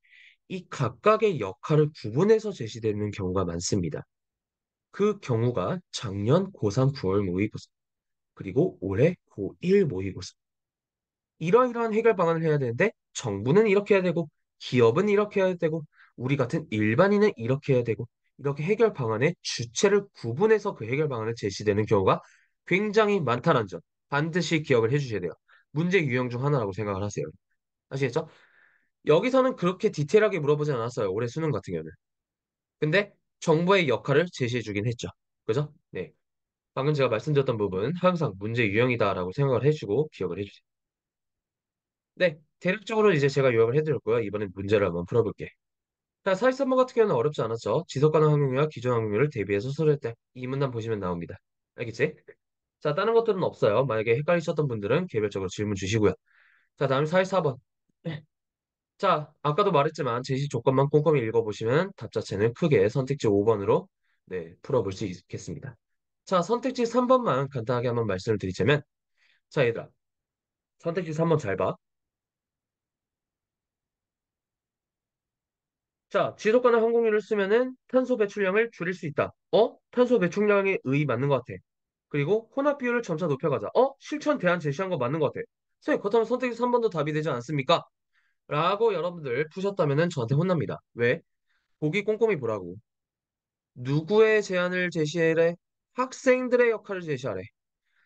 이 각각의 역할을 구분해서 제시되는 경우가 많습니다. 그 경우가 작년 고3 9월 모의고사, 그리고 올해 고1 모의고사. 이러이러한 해결 방안을 해야 되는데 정부는 이렇게 해야 되고 기업은 이렇게 해야 되고 우리 같은 일반인은 이렇게 해야 되고 이렇게 해결 방안의 주체를 구분해서 그 해결 방안을 제시되는 경우가 굉장히 많다는 점 반드시 기억을 해주셔야 돼요. 문제 유형 중 하나라고 생각을 하세요. 아시겠죠? 여기서는 그렇게 디테일하게 물어보진 않았어요. 올해 수능 같은 경우는. 근데 정부의 역할을 제시해주긴 했죠. 그죠? 네. 방금 제가 말씀드렸던 부분 항상 문제 유형이다라고 생각을 해주고 기억을 해주세요. 네, 대략적으로 이제 제가 요약을 해드렸고요. 이번엔 문제를 한번 풀어볼게. 자, 43번 같은 경우는 어렵지 않았죠. 지속가능 항공유와 기존 항공유를 대비해서 수술할 때 이 문단 보시면 나옵니다. 알겠지? 자, 다른 것들은 없어요. 만약에 헷갈리셨던 분들은 개별적으로 질문 주시고요. 자, 다음 44번. 자, 아까도 말했지만 제시 조건만 꼼꼼히 읽어보시면 답 자체는 크게 선택지 5번으로 네, 풀어볼 수 있겠습니다. 자, 선택지 3번만 간단하게 한번 말씀을 드리자면 자, 얘들아. 선택지 3번 잘 봐. 자, 지속가능 항공유를 쓰면은 탄소 배출량을 줄일 수 있다. 탄소 배출량의 의 맞는 것 같아. 그리고 혼합 비율을 점차 높여가자. 실천 대안 제시한 거 맞는 것 같아. 선생님, 그렇다면 선택지 3번도 답이 되지 않습니까? 라고 여러분들 푸셨다면은 저한테 혼납니다. 왜? 보기 꼼꼼히 보라고. 누구의 제안을 제시하래? 학생들의 역할을 제시하래.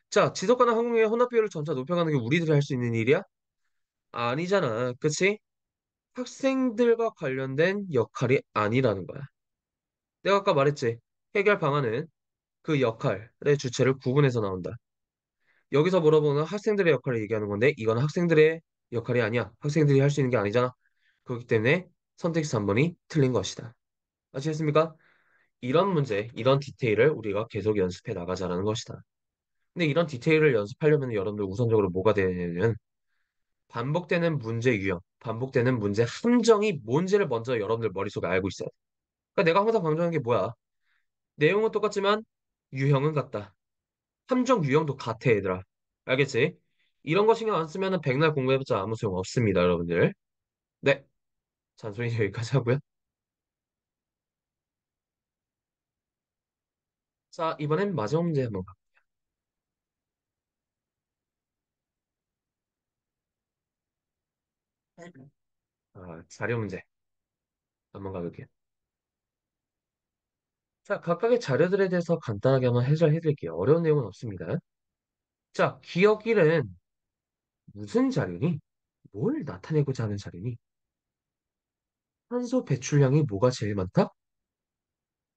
자, 지속가능 항공유의 혼합 비율을 점차 높여가는 게 우리들이 할 수 있는 일이야? 아니잖아. 그치? 학생들과 관련된 역할이 아니라는 거야. 내가 아까 말했지. 해결 방안은 그 역할의 주체를 구분해서 나온다. 여기서 물어보는 학생들의 역할을 얘기하는 건데 이건 학생들의 역할이 아니야. 학생들이 할 수 있는 게 아니잖아. 그렇기 때문에 선택지 3번이 틀린 것이다. 아시겠습니까? 이런 문제, 이런 디테일을 우리가 계속 연습해 나가자라는 것이다. 근데 이런 디테일을 연습하려면 여러분들 우선적으로 뭐가 되냐면 반복되는 문제 유형, 반복되는 문제 함정이 뭔지를 먼저 여러분들 머릿속에 알고 있어야 돼. 그러니까 내가 항상 강조하는 게 뭐야? 내용은 똑같지만 유형은 같다. 함정 유형도 같아, 얘들아. 알겠지? 이런 거 신경 안 쓰면은 백날 공부해봤자 아무 소용 없습니다, 여러분들. 네, 잔소리 여기까지 하고요. 자, 이번엔 마지막 문제 한번 가. 자료 문제 한번 가볼게요. 자, 각각의 자료들에 대해서 간단하게 한번 해설해 드릴게요. 어려운 내용은 없습니다. 자, 기억 1은 무슨 자료니? 뭘 나타내고자 하는 자료니? 탄소 배출량이 뭐가 제일 많다?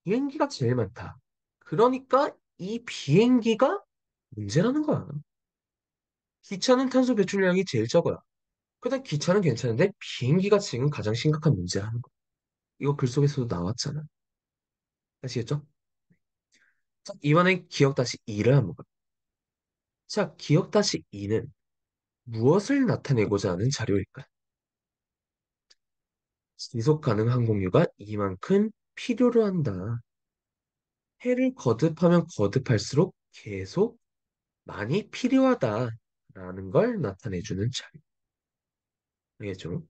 비행기가 제일 많다. 그러니까 이 비행기가 문제라는 거야. 기차는 탄소 배출량이 제일 적어요. 그다음 기차는 괜찮은데 비행기가 지금 가장 심각한 문제라는 거. 이거 글 속에서도 나왔잖아. 아시겠죠? 자, 이번엔 기억 다시 2를 한번 봐. 자, 기억 다시 2는 무엇을 나타내고자 하는 자료일까? 지속 가능 항공유가 이만큼 필요로 한다. 해를 거듭하면 거듭할수록 계속 많이 필요하다라는 걸 나타내주는 자료. 알겠죠?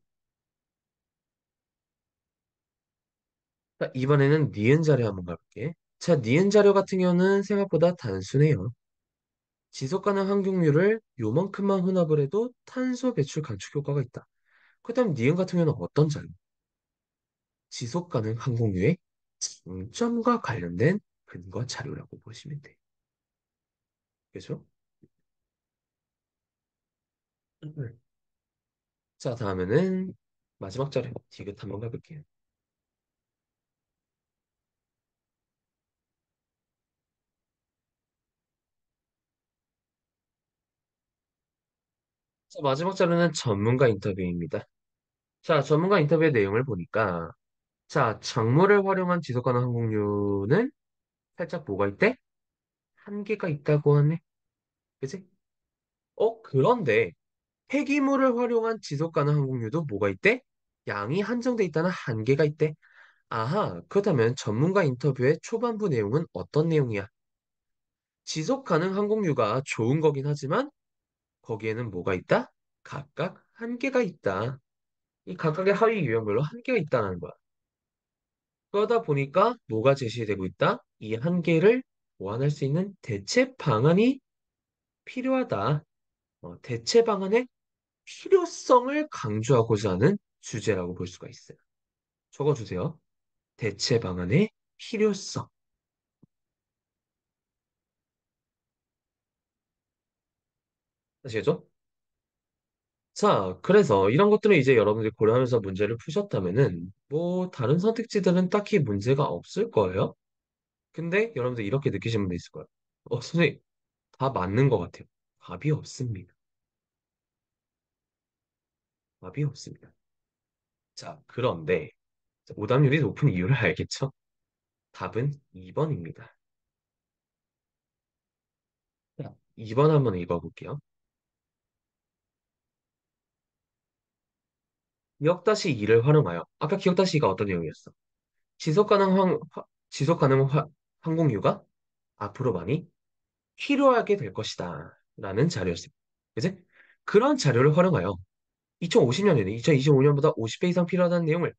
자, 이번에는 니은 자료 한번 가볼게. 자, 니은 자료 같은 경우는 생각보다 단순해요. 지속 가능 항공유를 요만큼만 혼합을 해도 탄소 배출 감축 효과가 있다. 그다음 니은 같은 경우는 어떤 자료? 지속 가능 항공유의 장점과 관련된 근거 자료라고 보시면 돼요. 그죠? 음. 자, 다음에는 마지막 자료 디귿 한번 가볼게요. 자, 마지막 자료는 전문가 인터뷰입니다. 자, 전문가 인터뷰의 내용을 보니까 자, 작물을 활용한 지속 가능 항공유는 살짝 뭐가 있대? 한계가 있다고 하네. 그치? 그런데 폐기물을 활용한 지속 가능 항공유도 뭐가 있대? 양이 한정돼 있다는 한계가 있대. 아하, 그렇다면 전문가 인터뷰의 초반부 내용은 어떤 내용이야? 지속 가능 항공유가 좋은 거긴 하지만 거기에는 뭐가 있다? 각각 한계가 있다. 이 각각의 하위 유형별로 한계가 있다는 거야. 그러다 보니까 뭐가 제시되고 있다? 이 한계를 보완할 수 있는 대체 방안이 필요하다. 대체 방안의 필요성을 강조하고자 하는 주제라고 볼 수가 있어요. 적어주세요. 대체 방안의 필요성. 아시겠죠? 자, 그래서 이런 것들을 이제 여러분들이 고려하면서 문제를 푸셨다면은 뭐 다른 선택지들은 딱히 문제가 없을 거예요. 근데 여러분들 이렇게 느끼시는 분도 있을 거예요. 선생님, 다 맞는 것 같아요. 답이 없습니다. 답이 없습니다. 자, 그런데 오답률이 높은 이유를 알겠죠? 답은 2번입니다. 2번 한번 읽어볼게요. 기억-2를 활용하여 아까 기억-2가 어떤 내용이었어? 지속 가능 지속 가능 항공유가 앞으로 많이 필요하게 될 것이다. 라는 자료였습니다. 그지? 그런 자료를 활용하여 2050년에는 2025년보다 50배 이상 필요하다는 내용을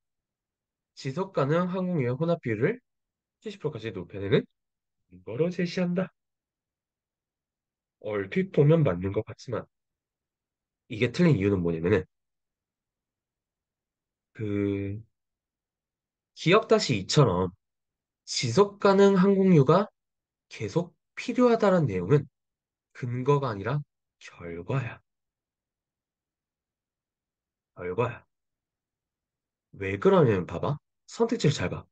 지속 가능 항공유의 혼합 비율을 70%까지 높여내는 거로 제시한다. 얼핏 보면 맞는 것 같지만 이게 틀린 이유는 뭐냐면은 그 기억-2처럼 지속 가능 항공유가 계속 필요하다는 내용은 근거가 아니라 결과야. 결과야. 왜 그러냐면 봐봐. 선택지를 잘 봐.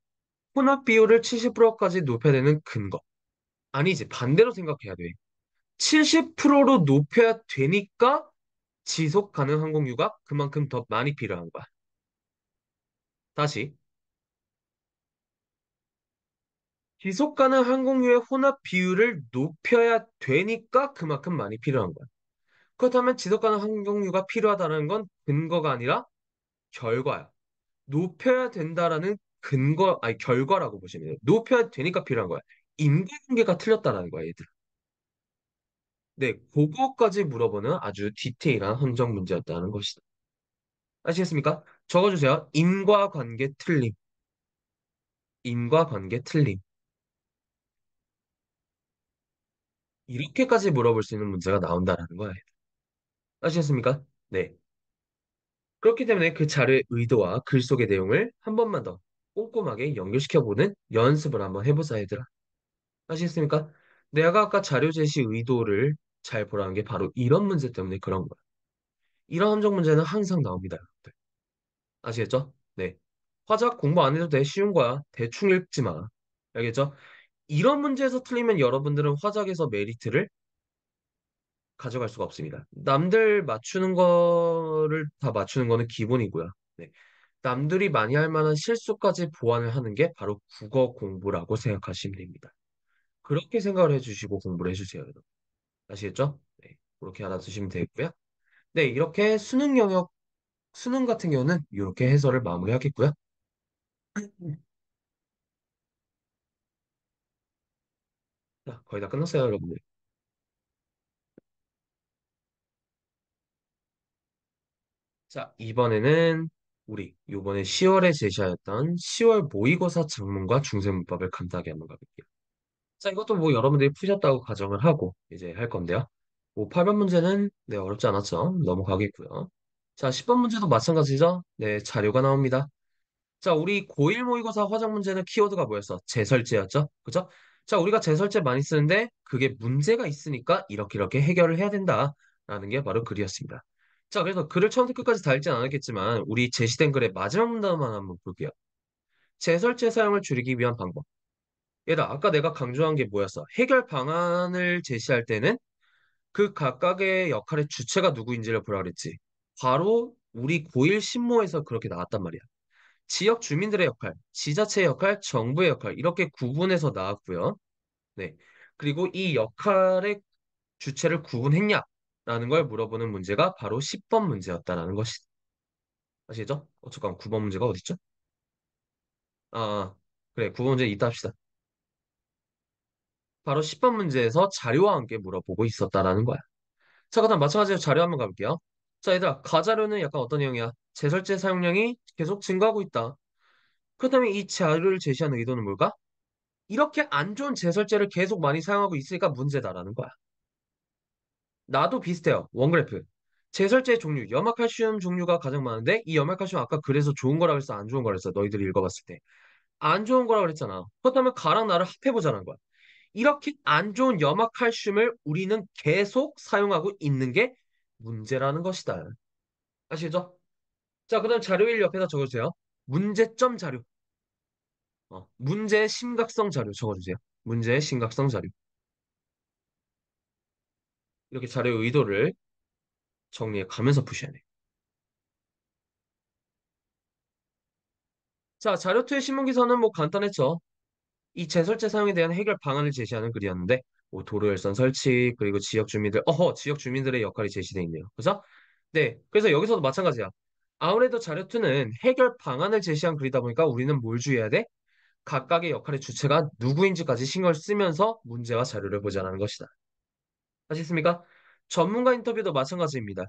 혼합 비율을 70%까지 높여야 되는 근거. 아니지, 반대로 생각해야 돼. 70%로 높여야 되니까 지속 가능 항공유가 그만큼 더 많이 필요한 거야. 다시. 지속 가능 항공유의 혼합 비율을 높여야 되니까 그만큼 많이 필요한 거야. 그렇다면 지속 가능 항공유가 필요하다는 건 근거가 아니라 결과야. 높여야 된다라는 근거, 아니, 결과라고 보시면 돼요. 높여야 되니까 필요한 거야. 인과관계가 틀렸다라는 거야, 얘들. 네, 그거까지 물어보는 아주 디테일한 함정 문제였다는 것이다. 아시겠습니까? 적어주세요. 인과관계 틀림. 인과관계 틀림. 이렇게까지 물어볼 수 있는 문제가 나온다라는 거예요. 아시겠습니까? 네. 그렇기 때문에 그 자료의 의도와 글 속의 내용을 한 번만 더 꼼꼼하게 연결시켜보는 연습을 한번 해보자, 얘들아. 아시겠습니까? 내가 아까 자료 제시 의도를 잘 보라는 게 바로 이런 문제 때문에 그런 거야. 이런 함정 문제는 항상 나옵니다, 여러분들. 아시겠죠? 네. 화작 공부 안 해도 돼. 쉬운 거야. 대충 읽지 마. 알겠죠? 이런 문제에서 틀리면 여러분들은 화작에서 메리트를 가져갈 수가 없습니다. 남들 맞추는 거를 다 맞추는 거는 기본이고요. 네. 남들이 많이 할 만한 실수까지 보완을 하는 게 바로 국어 공부라고 생각하시면 됩니다. 그렇게 생각을 해주시고 공부를 해주세요, 여러분. 아시겠죠? 네. 그렇게 알아두시면 되고요. 네, 이렇게 수능 영역, 수능 같은 경우는 이렇게 해설을 마무리하겠고요. 자, 거의 다 끝났어요, 여러분들. 자, 이번에는 우리 이번에 10월에 제시하였던 10월 모의고사 작문과 중세문법을 간단하게 한번 가볼게요. 자, 이것도 뭐 여러분들이 푸셨다고 가정을 하고 이제 할 건데요. 뭐 8번 문제는 네, 어렵지 않았죠. 넘어가겠고요. 자, 10번 문제도 마찬가지죠. 네, 자료가 나옵니다. 자, 우리 고1 모의고사 화작 문제는 키워드가 뭐였어? 재설제였죠? 그죠? 자, 우리가 재설제 많이 쓰는데 그게 문제가 있으니까 이렇게 해결을 해야 된다라는 게 바로 글이었습니다. 자, 그래서 글을 처음부터 끝까지 다 읽진 않았겠지만 우리 제시된 글의 마지막 문단만 한번 볼게요. 재설제 사용을 줄이기 위한 방법. 얘들아, 아까 내가 강조한 게 뭐였어? 해결 방안을 제시할 때는 그 각각의 역할의 주체가 누구인지를 보라 그랬지. 바로 우리 고1 신모에서 그렇게 나왔단 말이야. 지역 주민들의 역할, 지자체의 역할, 정부의 역할 이렇게 구분해서 나왔고요. 네. 그리고 이 역할의 주체를 구분했냐라는 걸 물어보는 문제가 바로 10번 문제였다라는 것이 아시죠? 잠깐 9번 문제가 어딨죠? 그래 9번 문제 이따 합시다. 바로 10번 문제에서 자료와 함께 물어보고 있었다라는 거야. 자, 그다음 마찬가지로 자료 한번 가볼게요. 자, 얘들아, 가자료는 약간 어떤 내용이야? 재설제 사용량이 계속 증가하고 있다. 그렇다면 이 자료를 제시하는 의도는 뭘까? 이렇게 안 좋은 제설제를 계속 많이 사용하고 있으니까 문제다라는 거야. 나도 비슷해요. 원그래프. 제설제 종류, 염화칼슘 종류가 가장 많은데 이 염화칼슘 아까 그래서 좋은 거라 그랬어, 안 좋은 거라 그랬어? 너희들이 읽어봤을 때. 안 좋은 거라 그랬잖아. 그렇다면 가랑 나를 합해보자는 거야. 이렇게 안 좋은 염화칼슘을 우리는 계속 사용하고 있는 게 문제라는 것이다. 아시죠? 자, 그다음 자료 1 옆에다 적어주세요. 문제점 자료. 문제의 심각성 자료 적어주세요. 문제의 심각성 자료. 이렇게 자료의 의도를 정리해 가면서 푸셔야 돼. 자, 자료 2의 신문기사는 뭐 간단했죠. 이 재설제 사용에 대한 해결 방안을 제시하는 글이었는데, 뭐 도로열선 설치, 그리고 지역 주민들, 지역 주민들의 역할이 제시되어 있네요. 그죠? 네. 그래서 여기서도 마찬가지야. 아무래도 자료 2는 해결 방안을 제시한 글이다 보니까 우리는 뭘 주의해야 돼? 각각의 역할의 주체가 누구인지까지 신경을 쓰면서 문제와 자료를 보자는 것이다. 아시겠습니까? 전문가 인터뷰도 마찬가지입니다.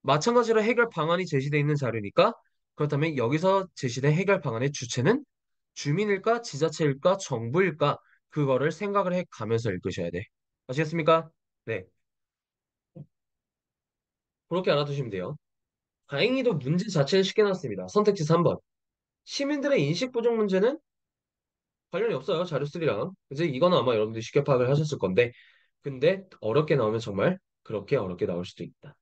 마찬가지로 해결 방안이 제시되어 있는 자료니까 그렇다면 여기서 제시된 해결 방안의 주체는 주민일까, 지자체일까, 정부일까 그거를 생각을 해 가면서 읽으셔야 돼. 아시겠습니까? 네. 그렇게 알아두시면 돼요. 다행히도 문제 자체는 쉽게 나왔습니다. 선택지 3번. 시민들의 인식 부족 문제는 관련이 없어요. 자료 3랑. 그래서 이거는 아마 여러분들이 쉽게 파악을 하셨을 건데 근데 어렵게 나오면 정말 그렇게 어렵게 나올 수도 있다.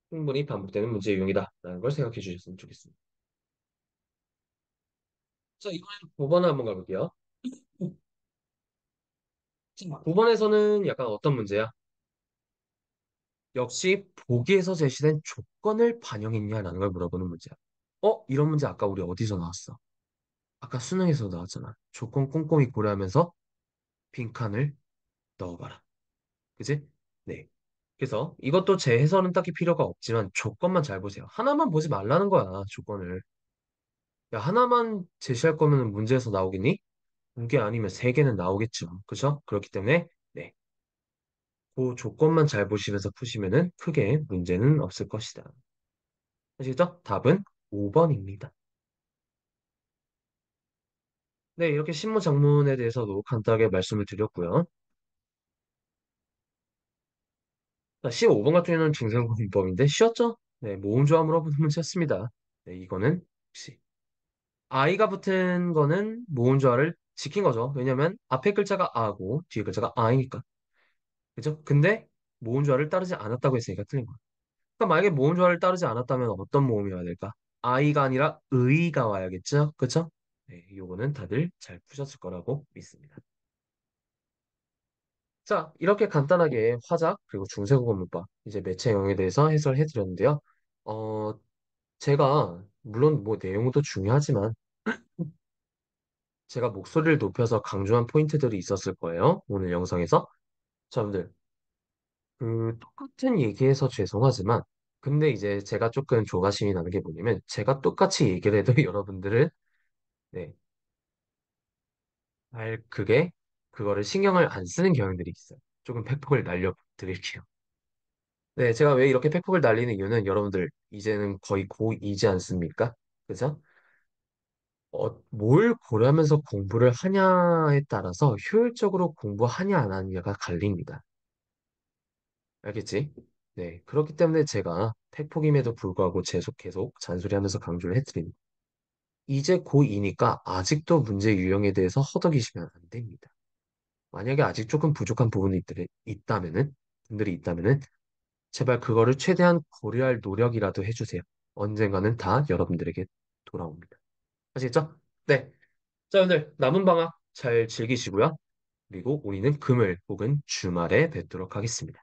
충분히 반복되는 문제 유형이다. 라는 걸 생각해 주셨으면 좋겠습니다. 자, 이번엔 9번을 한번 가볼게요. 9번에서는 약간 어떤 문제야? 역시 보기에서 제시된 조건을 반영했냐라는 걸 물어보는 문제야. 이런 문제 아까 우리 어디서 나왔어? 아까 수능에서 나왔잖아. 조건 꼼꼼히 고려하면서 빈칸을 넣어봐라. 그지? 네. 그래서 이것도 제 해설은 딱히 필요가 없지만 조건만 잘 보세요. 하나만 보지 말라는 거야, 조건을. 야, 하나만 제시할 거면 문제에서 나오겠니? 두 개 아니면 세 개는 나오겠죠. 그죠? 그렇기 때문에, 네. 그 조건만 잘 보시면서 푸시면은 크게 문제는 없을 것이다. 아시겠죠? 답은 5번입니다. 네, 이렇게 신무 장문에 대해서도 간단하게 말씀을 드렸고요. 자, 15번 같은 경우는 중생공법인데 쉬웠죠? 네, 모음조화 물어보는 문제였습니다. 네, 이거는 혹시 아이가 붙은 거는 모음조화를 지킨 거죠. 왜냐면 앞에 글자가 아고 뒤에 글자가 아이니까. 그죠? 근데 모음조화를 따르지 않았다고 했으니까 틀린 거야. 그러니까 만약에 모음조화를 따르지 않았다면 어떤 모음이 와야 될까? 아이가 아니라 의가 와야겠죠? 그쵸? 네, 요거는 다들 잘 푸셨을 거라고 믿습니다. 자, 이렇게 간단하게 화작 그리고 중세국어 문법 이제 매체 영역에 대해서 해설해 드렸는데요. 어, 제가 물론 뭐 내용도 중요하지만 제가 목소리를 높여서 강조한 포인트들이 있었을 거예요. 오늘 영상에서. 자, 여러분들 똑같은 얘기해서 죄송하지만 근데 이제 제가 조금 조바심이 나는 게 뭐냐면 제가 똑같이 얘기를 해도 여러분들은 네, 그게 그거를 신경을 안 쓰는 경향들이 있어요. 조금 팩폭을 날려드릴게요. 네, 제가 왜 이렇게 팩폭을 날리는 이유는 여러분들 이제는 거의 고2지 않습니까? 그죠? 뭘 고려하면서 공부를 하냐에 따라서 효율적으로 공부하냐 안 하냐가 갈립니다. 알겠지? 네, 그렇기 때문에 제가 팩폭임에도 불구하고 계속 잔소리하면서 강조를 해드립니다. 이제 고2니까 아직도 문제 유형에 대해서 허덕이시면 안 됩니다. 만약에 아직 조금 부족한 부분이 분들이 있다면은 제발 그거를 최대한 고려할 노력이라도 해주세요. 언젠가는 다 여러분들에게 돌아옵니다. 아시겠죠? 네. 자, 오늘 남은 방학 잘 즐기시고요. 그리고 우리는 금요일 혹은 주말에 뵙도록 하겠습니다.